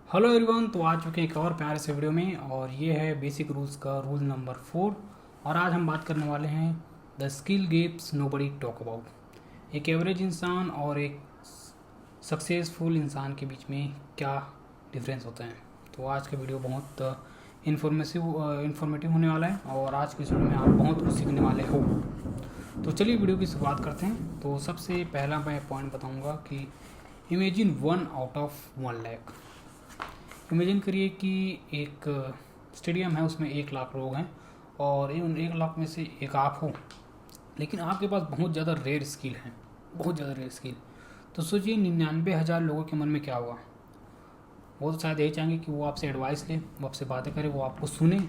Hello everyone. तो आ चुके हैं एक और प्यारे से वीडियो में और ये है बेसिक रूल्स का रूल नंबर 4। और आज हम बात करने वाले हैं the skill gaps nobody talk about. एक एवरेज इंसान और एक सक्सेसफुल इंसान के बीच में क्या डिफरेंस होता है। तो आज का वीडियो बहुत इन्फॉर्मेटिव होने वाला है और आज के वीडियो में आप बहुत कुछ सीखने वाले हो। तो चलिए वीडियो की शुरुआत करते हैं। तो सबसे पहला मैं पॉइंट बताऊंगा कि imagine 1 out of 1 lakh. Imagine करिए कि एक स्टेडियम है, उसमें 1 लाख लोग हैं और उन 1 लाख में से एक आप हो, लेकिन आपके पास बहुत ज़्यादा रेयर स्किल है, बहुत ज़्यादा रेयर स्किल। तो सोचिए 99,000 लोगों के मन में क्या हुआ। वो तो शायद यही चाहेंगे कि वो आपसे एडवाइस ले, वो आपसे बातें करे, वो आपको सुने।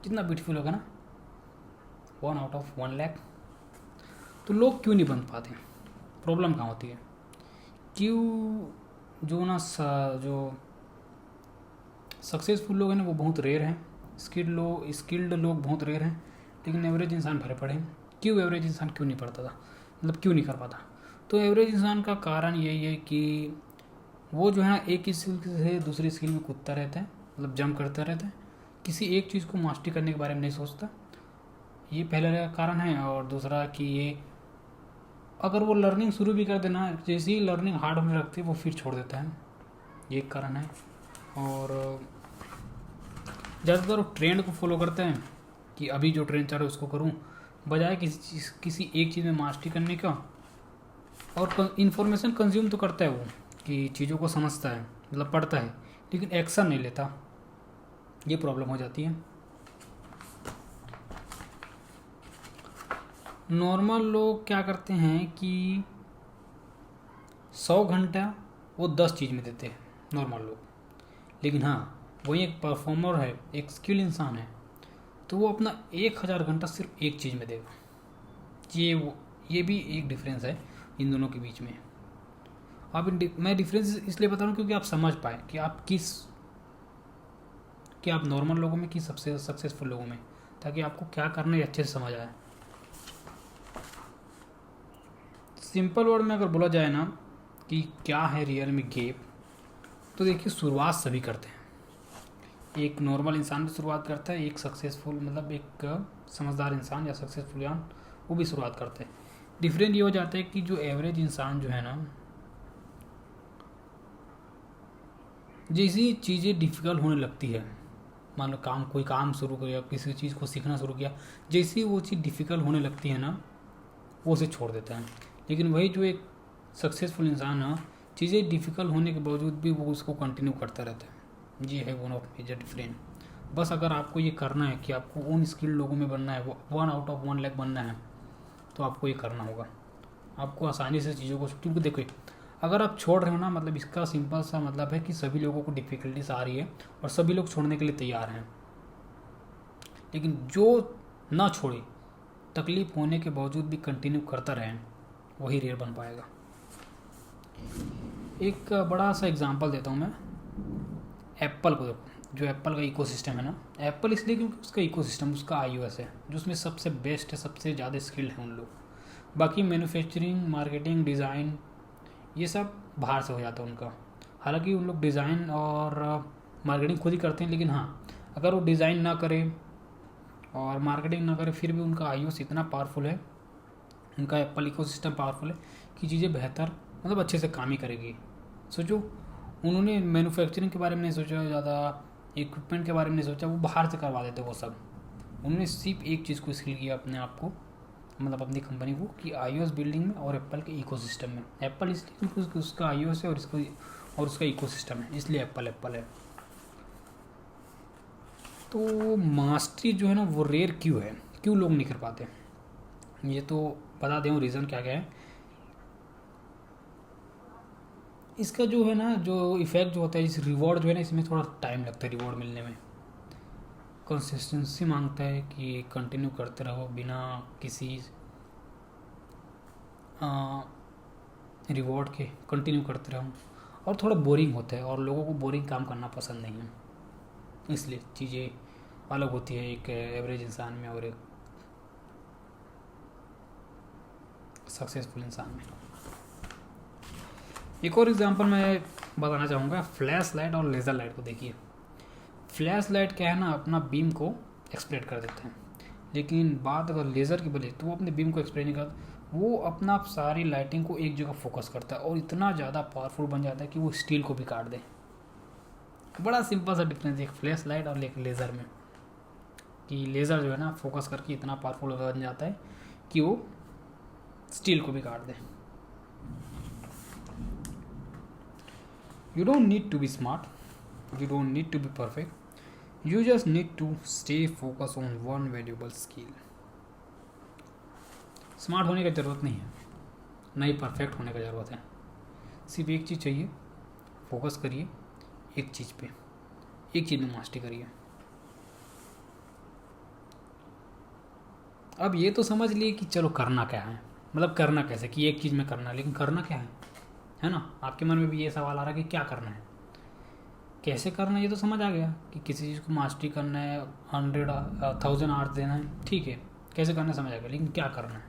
कितना ब्यूटीफुल होगा ना, 1 आउट ऑफ 1 लाख। तो लोग क्यों नहीं बन पाते? प्रॉब्लम कहाँ होती है? क्यों जो सक्सेसफुल लोग हैं ना वो बहुत रेयर हैं, स्किल्ड लोग बहुत रेयर हैं, लेकिन एवरेज इंसान भरे पड़े हैं। क्यों एवरेज इंसान क्यों नहीं पढ़ता था, मतलब क्यों नहीं कर पाता? तो एवरेज इंसान का कारण यही है कि वो जो है ना एक ही स्किल से दूसरी स्किल में कूदता रहता है, मतलब जंप करता रहता है, किसी एक चीज़ को मास्टरी करने के बारे में नहीं सोचता। ये पहला कारण है। और दूसरा कि ये अगर वो लर्निंग शुरू भी कर देना, जैसे ही लर्निंग हार्ड होने लगती है वो फिर छोड़ देता है। ये एक कारण है। और ज़्यादातर वो ट्रेंड को फॉलो करते हैं कि अभी जो ट्रेंड चल रहा है उसको करूं, बजाय किसी एक चीज़ में मास्टरी करने का। और इन्फॉर्मेशन कंज्यूम तो करता है वो, कि चीज़ों को समझता है, मतलब पढ़ता है, लेकिन एक्शन नहीं लेता। ये प्रॉब्लम हो जाती है। नॉर्मल लोग क्या करते हैं कि 100 घंटा वो 10 चीज़ में देते हैं, नॉर्मल लोग। लेकिन हाँ, वही एक परफॉर्मर है, एक स्किल इंसान है, तो वो अपना 1000 घंटा सिर्फ एक चीज़ में देगा। ये भी एक डिफरेंस है इन दोनों के बीच में। मैं डिफरेंस इसलिए बता रहा हूँ क्योंकि आप समझ पाए कि आप नॉर्मल लोगों में कि सबसे सक्सेसफुल लोगों में, ताकि आपको क्या करना है अच्छे से समझ आए। सिंपल वर्ड में अगर बोला जाए ना कि क्या है रियल में गैप, तो देखिए शुरुआत सभी करते हैं। एक नॉर्मल इंसान भी शुरुआत करता है, एक सक्सेसफुल मतलब एक समझदार इंसान या सक्सेसफुल इंसान वो भी शुरुआत करते हैं। डिफरेंट ये हो जाता है कि जो एवरेज इंसान जो है ना, जैसी चीज़ें डिफ़िकल्ट होने लगती है, मान लो कोई काम शुरू किया, किसी चीज़ को सीखना शुरू किया, जैसी वो चीज़ डिफ़िकल्ट होने लगती है ना, वो उसे छोड़ देता है। लेकिन वही जो एक सक्सेसफुल इंसान है, चीज़ें डिफ़िकल्ट होने के बावजूद भी वो उसको कंटिन्यू करता रहता है। ये है वन ऑफ मेजर डिफरेंट। बस अगर आपको ये करना है कि आपको उन स्किल लोगों में बनना है, वो 1 आउट ऑफ 1 लाख बनना है, तो आपको ये करना होगा। आपको आसानी से चीज़ों को, क्योंकि देखो अगर आप छोड़ रहे हो ना, मतलब इसका सिंपल सा मतलब है कि सभी लोगों को डिफ़िकल्टीज आ रही है और सभी लोग छोड़ने के लिए तैयार हैं। लेकिन जो ना छोड़े, तकलीफ होने के बावजूद भी कंटिन्यू करता रहे, वही रेयर बन पाएगा। एक बड़ा सा एग्जांपल देता हूँ मैं। एप्पल को देखो, जो एप्पल का इकोसिस्टम है ना, एप्पल इसलिए क्योंकि उसका इकोसिस्टम, उसका iOS है जो उसमें सबसे बेस्ट है, सबसे ज़्यादा स्किल्ड है उन लोग। बाकी मैन्युफैक्चरिंग, मार्केटिंग, डिज़ाइन, ये सब बाहर से हो जाता है उनका। हालांकि उन लोग डिज़ाइन और मार्केटिंग खुद ही करते हैं, लेकिन हाँ, अगर वो डिज़ाइन ना करे और मार्केटिंग ना करे, फिर भी उनका iOS इतना पावरफुल है, उनका एप्पल इकोसिस्टम पावरफुल है कि चीज़ें बेहतर, मतलब अच्छे से काम ही करेगी। सोचो, उन्होंने मैन्युफैक्चरिंग के बारे में नहीं सोचा, ज़्यादा इक्विपमेंट के बारे में नहीं सोचा, वो बाहर से करवा देते वो सब। उन्होंने सिर्फ एक चीज़ को स्किल किया अपने आप को, मतलब अपनी कंपनी को, कि iOS बिल्डिंग में और एप्पल के इकोसिस्टम में। एप्पल इसलिए क्योंकि उसका iOS है और उसका इकोसिस्टम है, इसलिए एप्पल है। तो मास्टरी जो है ना वो रेयर क्यों है, क्यों लोग नहीं कर पाते? ये तो बता दें रीज़न क्या क्या है इसका। जो है ना, जो इफेक्ट जो होता है, इस रिवॉर्ड जो है ना, इसमें थोड़ा टाइम लगता है रिवॉर्ड मिलने में। कंसिस्टेंसी मांगता है कि कंटिन्यू करते रहो बिना किसी रिवॉर्ड के, कंटिन्यू करते रहो। और थोड़ा बोरिंग होता है और लोगों को बोरिंग काम करना पसंद नहीं है, इसलिए चीज़ें अलग होती है एक एवरेज इंसान में और एक सक्सेसफुल इंसान में। एक और एग्जांपल मैं बताना चाहूँगा, फ्लैश लाइट और लेज़र लाइट को देखिए। फ्लैश लाइट क्या है ना, अपना बीम को एक्सप्लेन कर देते हैं, लेकिन बात अगर लेज़र की बोले तो वो अपने बीम को एक्सप्लेन नहीं करता, वो अपना सारी लाइटिंग को एक जगह फोकस करता है और इतना ज़्यादा पावरफुल बन जाता है कि वो स्टील को भी काट दे। बड़ा सिंपल सा डिफरेंस है एक फ्लैश लाइट और एक लेज़र में, कि लेज़र जो है ना फोकस करके इतना पावरफुल बन जाता है कि वो स्टील को भी काट दे। You don't need to be smart, you don't need to be perfect, you just need to stay focused on one valuable skill. Smart होने की ज़रूरत नहीं है, ना ही परफेक्ट होने की ज़रूरत है, सिर्फ एक चीज़ चाहिए, फोकस करिए एक चीज़ पे, एक चीज़ में मास्टरी करिए। अब ये तो समझ लिए कि चलो करना क्या है, मतलब करना कैसे, कि एक चीज़ में करना है, लेकिन करना क्या है ना। आपके मन में भी ये सवाल आ रहा है कि क्या करना है, कैसे करना है, ये तो समझ आ गया कि किसी चीज़ को मास्टरी करना है, 100,000 आवर्स देना है, ठीक है, कैसे करना समझ आ गया, लेकिन क्या करना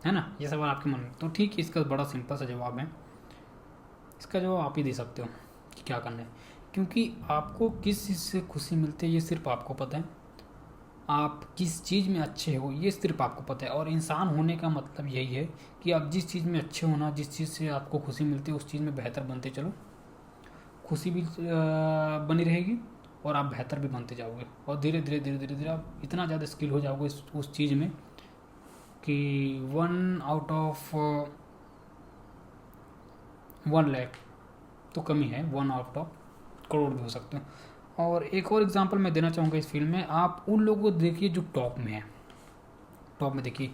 है ना, ये सवाल आपके मन में। तो ठीक है, इसका बड़ा सिंपल सा जवाब है, इसका जवाब आप ही दे सकते हो कि क्या करना है, क्योंकि आपको किस चीज़ से खुशी मिलती है ये सिर्फ आपको पता है, आप किस चीज़ में अच्छे हो ये सिर्फ आपको पता है। और इंसान होने का मतलब यही है कि आप जिस चीज़ में अच्छे होना, जिस चीज़ से आपको खुशी मिलती है उस चीज़ में बेहतर बनते चलो, खुशी भी बनी रहेगी और आप बेहतर भी बनते जाओगे, और धीरे धीरे धीरे धीरे धीरे आप इतना ज़्यादा स्किल हो जाओगे उस चीज़ में कि 1 आउट ऑफ 1 लाख तो कमी है, 1 आउट ऑफ करोड़ भी हो सकते हैं। और एक और एग्जांपल मैं देना चाहूँगा इस फील्ड में, आप उन लोगों को देखिए जो टॉप में है। टॉप में देखिए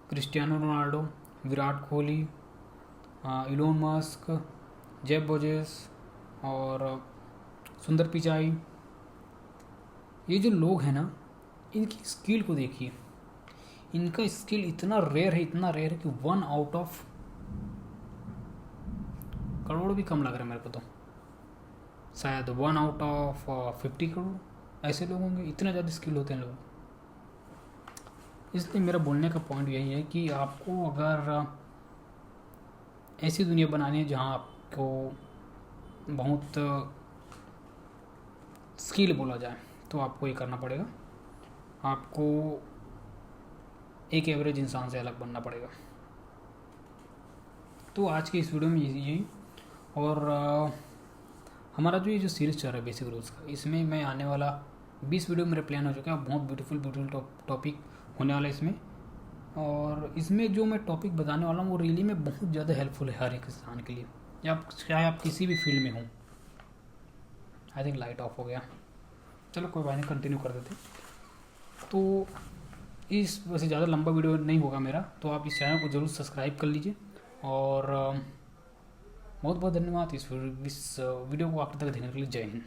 Cristiano Ronaldo, Virat Kohli, Elon Musk, Jeff Bezos और सुंदर पिचाई, ये जो लोग हैं ना, इनकी स्किल को देखिए, इनका स्किल इतना रेयर है, इतना रेयर है कि 1 आउट ऑफ करोड़ भी कम लग रहा है मेरे को, तो शायद 1 आउट ऑफ 50 करोड़ ऐसे लोग होंगे, इतने ज़्यादा स्किल होते हैं लोग। इसलिए मेरा बोलने का पॉइंट यही है कि आपको अगर ऐसी दुनिया बनानी है जहाँ आपको बहुत स्किल बोला जाए, तो आपको ये करना पड़ेगा, आपको एक एवरेज इंसान से अलग बनना पड़ेगा। तो आज के इस वीडियो में यही, और हमारा जो ये जो सीरीज़ चल रहा है बेसिक रूल्स का, इसमें मैं आने वाला 20 वीडियो मेरे प्लान हो चुका है, बहुत ब्यूटीफुल टॉपिक होने वाला है इसमें। और इसमें जो मैं टॉपिक बताने वाला हूँ वो रियली में बहुत ज़्यादा हेल्पफुल है हर एक इंसान के लिए, या चाहे आप किसी भी फील्ड में हों। आई थिंक लाइट ऑफ हो गया, चलो कोई बात नहीं, कंटिन्यू कर देते। तो इस वैसे ज़्यादा लंबा वीडियो नहीं होगा मेरा, तो आप इस चैनल को ज़रूर सब्सक्राइब कर लीजिए, और बहुत बहुत धन्यवाद इस वीडियो को आखिर तक देखने के लिए। जय हिंद।